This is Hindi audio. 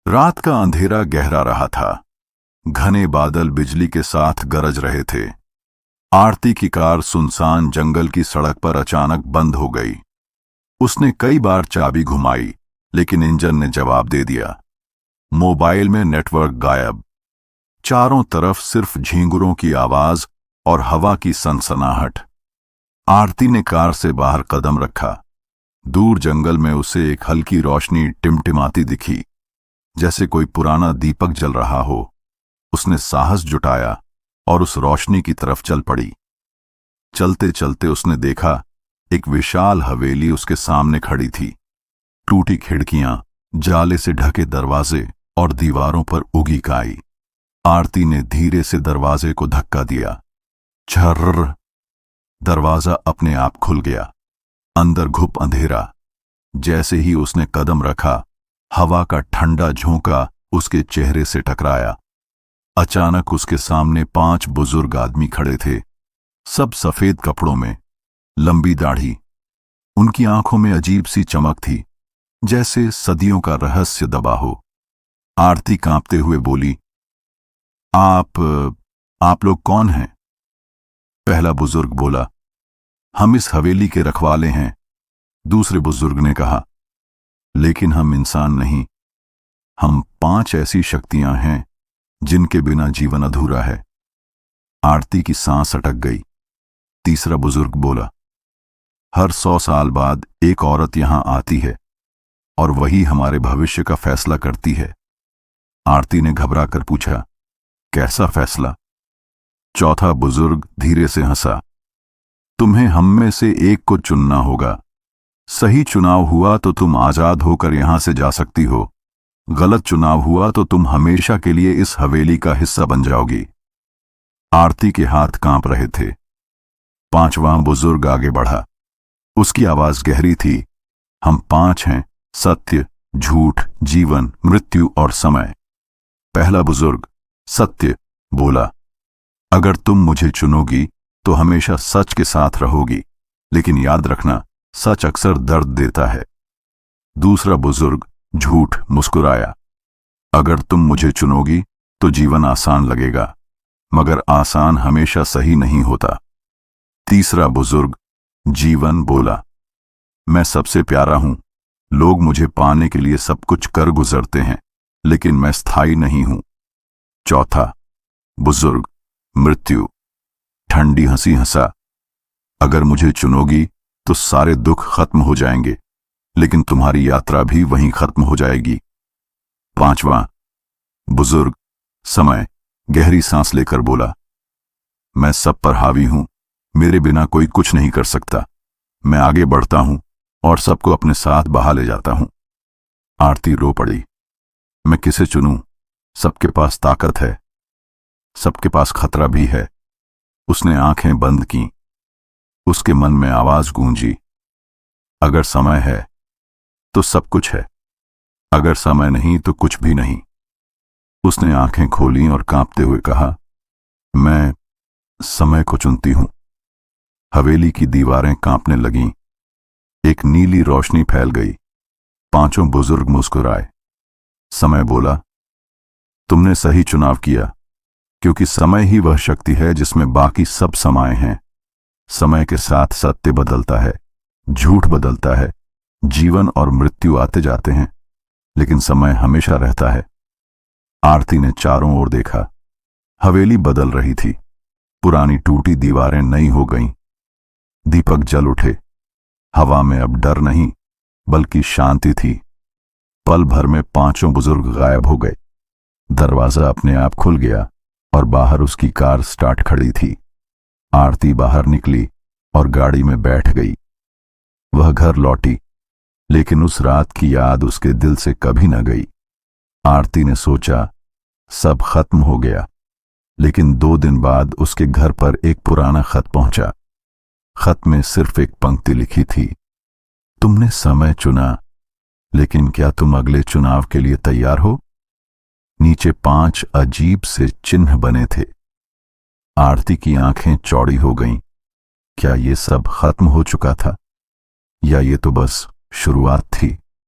रात का अंधेरा गहरा रहा था। घने बादल बिजली के साथ गरज रहे थे। आरती की कार सुनसान जंगल की सड़क पर अचानक बंद हो गई। उसने कई बार चाबी घुमाई, लेकिन इंजन ने जवाब दे दिया। मोबाइल में नेटवर्क गायब। चारों तरफ सिर्फ झींगुरों की आवाज और हवा की सनसनाहट। आरती ने कार से बाहर कदम रखा। दूर जंगल में उसे एक हल्की रोशनी टिमटिमाती दिखी, जैसे कोई पुराना दीपक जल रहा हो। उसने साहस जुटाया और उस रोशनी की तरफ चल पड़ी। चलते चलते उसने देखा एक विशाल हवेली उसके सामने खड़ी थी। टूटी खिड़कियां, जाले से ढके दरवाजे और दीवारों पर उगी काई। आरती ने धीरे से दरवाजे को धक्का दिया। झर्र, दरवाजा अपने आप खुल गया। अंदर घुप अंधेरा। जैसे ही उसने कदम रखा, हवा का ठंडा झोंका उसके चेहरे से टकराया। अचानक उसके सामने 5 बुजुर्ग आदमी खड़े थे, सब सफेद कपड़ों में, लंबी दाढ़ी। उनकी आंखों में अजीब सी चमक थी, जैसे सदियों का रहस्य दबा हो। आरती कांपते हुए बोली, आप लोग कौन हैं? पहला बुजुर्ग बोला, हम इस हवेली के रखवाले हैं। दूसरे बुजुर्ग ने कहा, लेकिन हम इंसान नहीं। हम 5 ऐसी शक्तियां हैं जिनके बिना जीवन अधूरा है। आरती की सांस अटक गई। तीसरा बुजुर्ग बोला, हर 100 साल बाद एक औरत यहां आती है और वही हमारे भविष्य का फैसला करती है। आरती ने घबराकर पूछा, कैसा फैसला? चौथा बुजुर्ग धीरे से हंसा, तुम्हें हम में से एक को चुनना होगा। सही चुनाव हुआ तो तुम आजाद होकर यहां से जा सकती हो। गलत चुनाव हुआ तो तुम हमेशा के लिए इस हवेली का हिस्सा बन जाओगी। आरती के हाथ कांप रहे थे। 5वां बुजुर्ग आगे बढ़ा। उसकी आवाज गहरी थी, हम 5 हैं, सत्य, झूठ, जीवन, मृत्यु और समय। पहला बुजुर्ग, सत्य, बोला, अगर तुम मुझे चुनोगी तो हमेशा सच के साथ रहोगी, लेकिन याद रखना, सच अक्सर दर्द देता है। दूसरा बुजुर्ग, झूठ, मुस्कुराया, अगर तुम मुझे चुनोगी तो जीवन आसान लगेगा, मगर आसान हमेशा सही नहीं होता। तीसरा बुजुर्ग, जीवन, बोला, मैं सबसे प्यारा हूं। लोग मुझे पाने के लिए सब कुछ कर गुजरते हैं, लेकिन मैं स्थायी नहीं हूं। चौथा बुजुर्ग, मृत्यु, ठंडी हंसी हंसा, अगर मुझे चुनोगी तो सारे दुख खत्म हो जाएंगे, लेकिन तुम्हारी यात्रा भी वहीं खत्म हो जाएगी। 5वां बुजुर्ग, समय, गहरी सांस लेकर बोला, मैं सब पर हावी हूं। मेरे बिना कोई कुछ नहीं कर सकता। मैं आगे बढ़ता हूं और सबको अपने साथ बहा ले जाता हूं। आरती रो पड़ी। मैं किसे चुनूं? सबके पास ताकत है, सबके पास खतरा भी है। उसने आंखें बंद की। उसके मन में आवाज गूंजी, अगर समय है तो सब कुछ है, अगर समय नहीं तो कुछ भी नहीं। उसने आंखें खोली और कांपते हुए कहा, मैं समय को चुनती हूं। हवेली की दीवारें कांपने लगीं। एक नीली रोशनी फैल गई। 5 बुजुर्ग मुस्कुराए। समय बोला, तुमने सही चुनाव किया, क्योंकि समय ही वह शक्ति है जिसमें बाकी सब समाये हैं। समय के साथ सत्य बदलता है, झूठ बदलता है, जीवन और मृत्यु आते जाते हैं, लेकिन समय हमेशा रहता है। आरती ने चारों ओर देखा। हवेली बदल रही थी। पुरानी टूटी दीवारें नई हो गईं। दीपक जल उठे। हवा में अब डर नहीं, बल्कि शांति थी। पल भर में 5 बुजुर्ग गायब हो गए। दरवाजा अपने आप खुल गया और बाहर उसकी कार स्टार्ट खड़ी थी। आरती बाहर निकली और गाड़ी में बैठ गई। वह घर लौटी, लेकिन उस रात की याद उसके दिल से कभी न गई। आरती ने सोचा, सब खत्म हो गया, लेकिन 2 दिन बाद उसके घर पर एक पुराना खत पहुंचा। खत में सिर्फ एक पंक्ति लिखी थी, तुमने समय चुना, लेकिन क्या तुम अगले चुनाव के लिए तैयार हो? नीचे 5 अजीब से चिन्ह बने थे। आरती की आंखें चौड़ी हो गईं। क्या ये सब खत्म हो चुका था, या ये तो बस शुरुआत थी?